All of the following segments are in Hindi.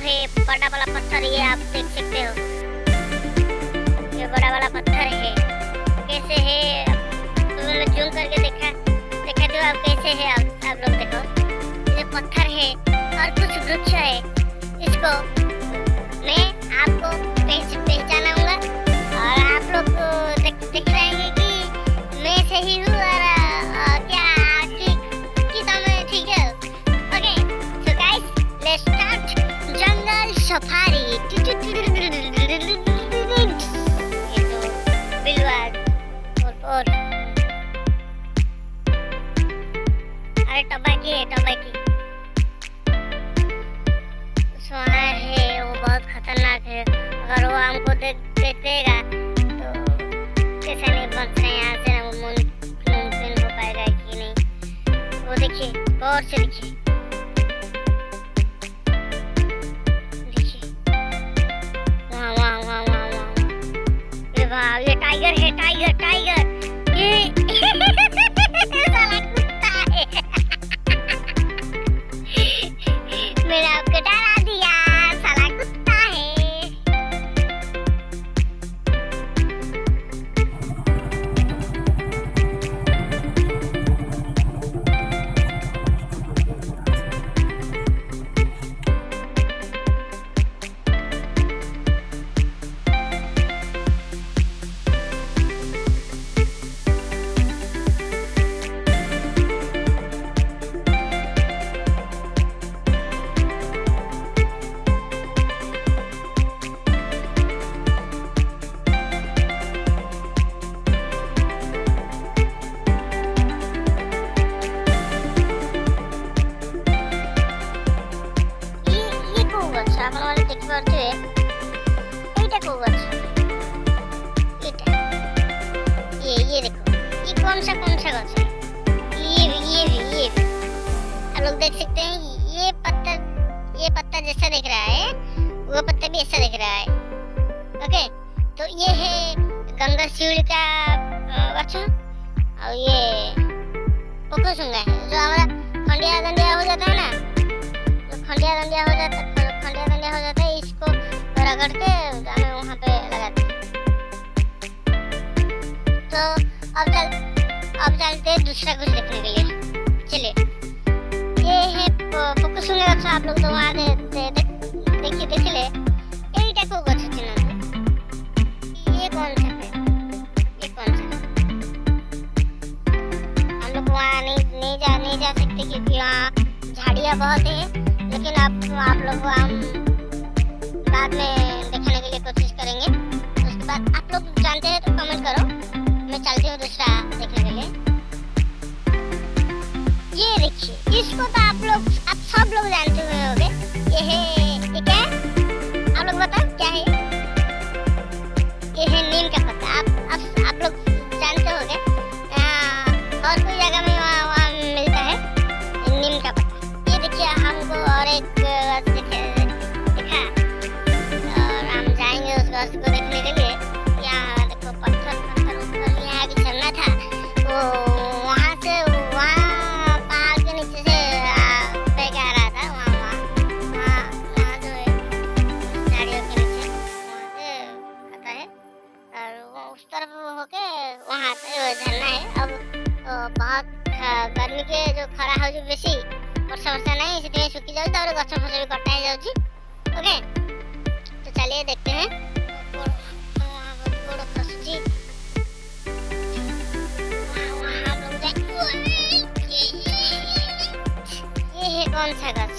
है बड़ा वाला पत्थर, ये आप देख सकते हो, ये बड़ा वाला पत्थर है। कैसे है तो मैं जूम करके देखा दो आप कैसे है। आप लोग देखो, ये पत्थर है और कुछ वृक्ष है। इसको मैं आपको पहचानाऊंगा और आप लोग देख रहे हैं कि मैं सही हूँ और क्या किस मैं ठीक है। Okay so guys, let's start jungle safari. ये तो बिलवा और अरे टबाकी है, टबाकी वहाँ है, वो बहुत खतरनाक है। अगर वो हमको देखेगा तो कैसे नहीं बच रहे यहाँ से, वो मुमकिन हो पाएगा कि नहीं। वो देखिए, गौर से देखिए, ये टाइगर है, टाइगर ये साला कुत्ता है। मैंने आपको डरा दिया, साला कुत्ता है। ये देखो, ये कौन सा गछ है? ये भी आप लोग देख सकते हैं। ये पत्ता जैसा दिख रहा है, वो पत्ता भी ऐसा दिख रहा है। ओके, तो ये है गंगा शिवली का गछ और ये पोकोसुंगा है। जो हमारा खंडिया गंडिया हो जाता है ना, जो खंडिया गंडिया हो जाता है, इसको रगड़ के हमें वहाँ पे लगाते हैं। तो अब चलते हैं दूसरा कुछ देखने के लिए। चलिए, ये है पोकोसुंगा गछ। आप लोग तो वहाँ देखिए देख ले, यही को गछ चिन्ह। ये कौन सा है? हम लोग वहाँ नहीं जा सकते क्योंकि वहाँ झाड़ियाँ बहुत है। लेकिन आप लोग हम बाद में देखने के लिए कोशिश करेंगे। उसके बाद आप लोग जानते हैं तो कमेंट करो, मैं चलती हूँ दूसरा देखने के लिए। ये देखिए, इसको तो आप सब लोग जानते हुए होंगे। ये क्या है? आप लोग बताओ क्या है? ये है नीम का पत्ता। आप लोग जानते होंगे, और कोई जगह में वहाँ मिलता है नीम का पत्ता। ये देखिए, हमको और एक दिखा और हम जाएंगे उस गछ को देखने के लिए। यहाँ देखो, पत्थर ऊपर यहाँ भी चलना था, वो वहाँ पहाड़ के नीचे से बह आ रहा था। वहाँ जो है झाड़ियों के नीचे वहाँ से आता है और वो उस तरफ होके वहाँ से झरना है। अब बहुत गर्मी के जो खरा हो बेसी वर्षा नहीं, इसलिए सुखी जाऊँ और गछ फस भी कटा जाऊँ। ओके, तो चलिए देखते हैं। ये है कौन सा गछ?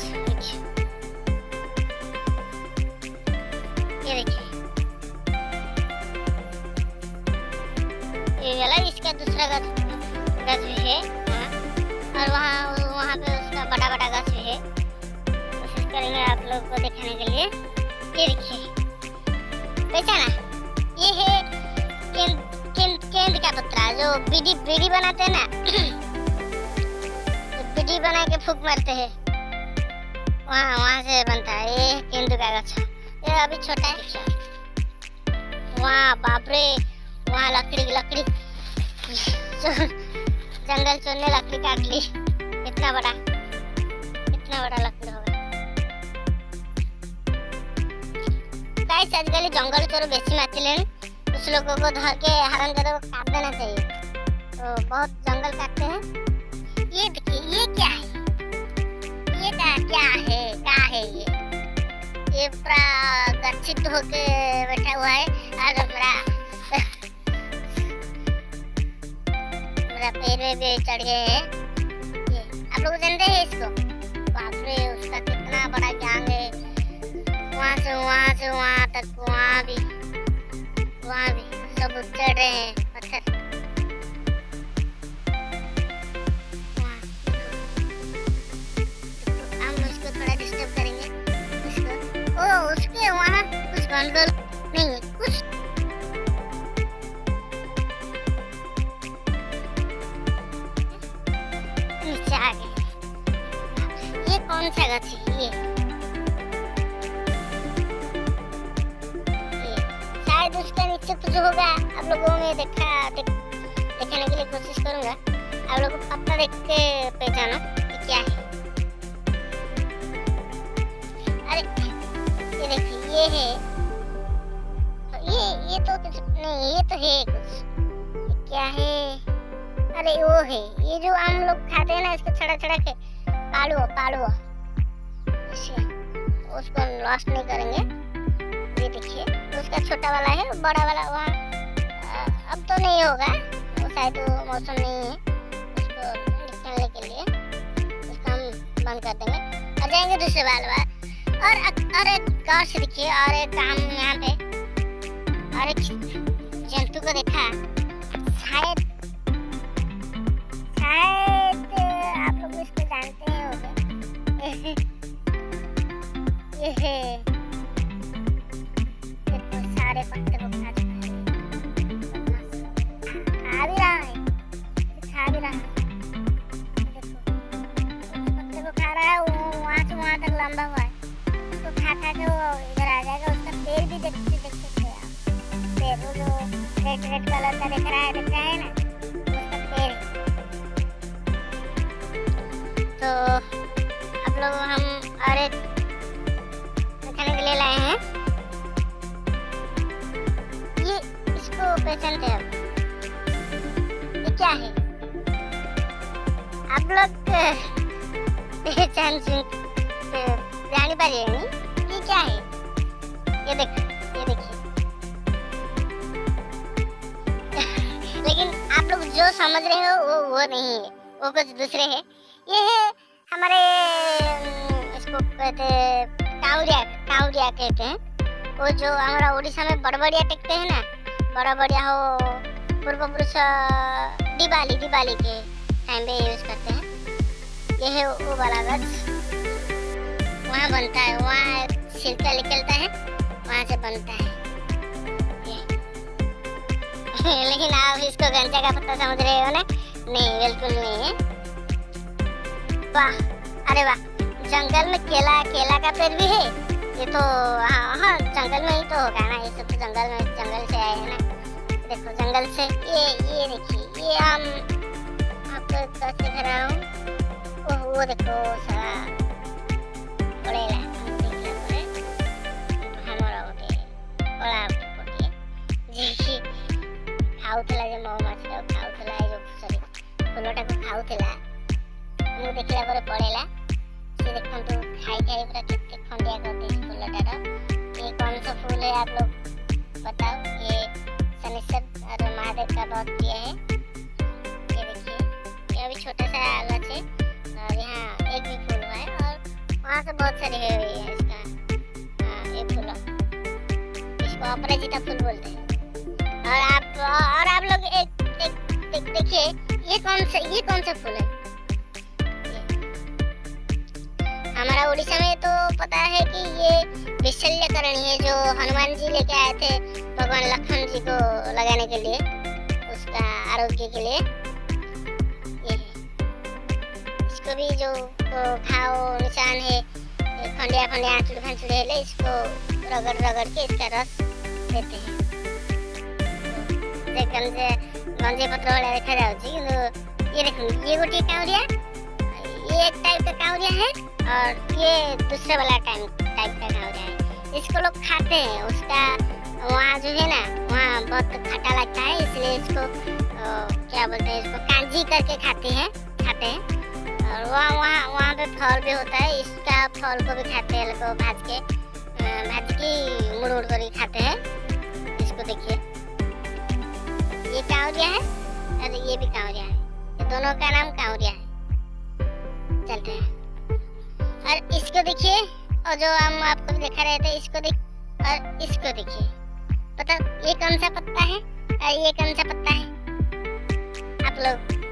ये देखिए, ये वाला इसका दूसरा गछ भी है और वहाँ पे उसका बड़ा गछ भी है। कोशिश करेंगे आप लोग को दिखाने के लिए। ये देखिए, पहचाना? ये है केंद का पत्ता, जो बीड़ी बनाते हैं ना, बीड़ी बना के फूक मारते हैं, वहाँ से बनता है। ये केंदू का गछ, ये अभी छोटा है। वहाँ बाप रे, वहाँ लकड़ी जंगल चोरने लकड़ी काट ली। इतना बड़ा लकड़ी होगा। गाइस आजकल जंगल चोर बेसी माचिले, कुछ लोगों को धर के हरण कर काट देना चाहिए। तो बहुत जंगल काटते हैं। ये देखिए ये क्या है, ये क्या है ये पूरा गच्छित होके बैठा हुआ है। आज मेरा पैर में भी चढ़ गए हैं। ये आप लोग जानते हैं इसको? बाप रे, उसका कितना बड़ा गैंग है। वहाँ से वहाँ तक, वहाँ भी सब चढ़ रहे हैं पत्थर। हम उसको थोड़ा डिस्टर्ब करेंगे उसको। ओ उसके वहाँ कुछ गंडगोल नहीं है, कुछ नीचे आ गए। ये कौन सा गाछ है? ये शायद उसके नीचे कुछ होगा। आप लोगों में दिखाने के लिए कोशिश करूंगा। आप लोगों को पत्ता देख के पहचानो कि क्या है। अरे ये देखिए, ये है, ये तो कुछ नहीं, ये तो है कुछ। ये क्या है? अरे वो है, ये जो हम लोग खाते हैं ना, इसको छड़ा के पालुआ। उसको लॉस्ट नहीं करेंगे। ये देखिए, उसका छोटा वाला है, बड़ा वाला वहाँ अब तो नहीं होगा, वो शायद मौसम नहीं है उसको निकालने के लिए। उसको हम बंद कर देंगे और जाएंगे दूसरे वाले। और एक गौर से देखिए, और एक काम यहाँ पे, और एक जंतु को देखा। शायद आप लोग इसको जानते होंगे। ये देखो, सारे पत्ते को खा भी रहा है। देखो, पत्ते को खा रहा है, वो वहाँ से वहाँ तक लंबा हुआ है। उसको खा के वो इधर आ जाएगा। उसका पैर भी देख सकते हैं आप। पैर वो जो रेड कलर का दिख रहा है ना, उसका पैर है। तो आप लोग हम और एक दिखाने के लिए लाए हैं। ये इसको पहचानते हैं? क्या है? आप लोग पहचान जानी पाएंगे। ये क्या है? ये देखिए लेकिन आप लोग जो समझ रहे हो वो नहीं है, वो कुछ दूसरे है। ये है हमारे, इसको कहते काउरिया कहते हैं। वो जो हमारा उड़ीसा में बड़बड़िया टेकते हैं ना, बड़बड़िया हो पूर्व पुरुष दिवाली के टाइम पे यूज करते हैं। ये है वो वाला गछ, वहाँ बनता है, वहाँ छिलका निकलता है, वहाँ से बनता है ये। लेकिन आप इसको गंजा का पत्ता समझ रहे हो ना? नहीं, बिल्कुल नहीं है। वाह, अरे वाह, जंगल में केला का पेड़ भी है। ये तो हाँ जंगल में ही तो होगा ना, ये सब तो जंगल से आए हैं ना। देखो जंगल से ये देखिए, ये हम आपको कैसे दिख रहा हूँ। वो देखो सारा पड़ेगा, हमारा होते बड़ा होते जी खाऊला जे मौमाछी खाऊला जो सॉरी फूलटा को खाऊला ମୁଁ ଦେଖିଲା ପରେ ପଳେଇଲା। ସେ देखो खाई पूरा कितने खंडिया कर दी फूलटार। ये कौन सा फूल है आप लोग बताओ? ये शनिश्चर और महादेव का बहुत प्रिय है। ये देखिए, ये अभी छोटा सा गछ है और यहाँ एक भी फूल हुआ है और वहाँ से बहुत सारी हुई है इसका ये फूल। इसको अपराजिता फूल बोलते हैं। और आप लोग एक देखिए, ये कौन सा फूल है? हमारा उड़ीसा में तो पता है कि ये विशल्यकरणी है, जो हनुमान जी लेके आए थे भगवान लक्ष्मण जी को लगाने के लिए, उसका आरोग्य के लिए। ये है, इसको भी जो खाओ निशान है, खंडिया आंचुड़ है, इसको रगड़ के इसका रस देते हैं। गंजे पत्र वाला देखा जाऊँगी, ये देखो, ये गोटे काउरिया, ये एक टाइप का काउरिया है और ये दूसरे वाला टाइप का काउरिया है। इसको लोग खाते हैं। उसका वहाँ जो है ना, वहाँ बहुत खट्टा लगता है, इसलिए इसको क्या बोलते हैं, इसको कांजी करके खाते हैं। और वहाँ पे फल भी होता है, इसका फल को भी खाते हैं लोग, भाज के मुड़ कर खाते हैं। इसको देखिए, ये कांवरिया है और ये भी कांवरिया है, ये दोनों का नाम कांवरिया है। चलते हैं। और इसको देखिए, और जो हम आपको दिखा रहे थे, इसको और इसको देखिए, पता ये कौन सा पत्ता है और ये कौन सा पत्ता है? आप लोग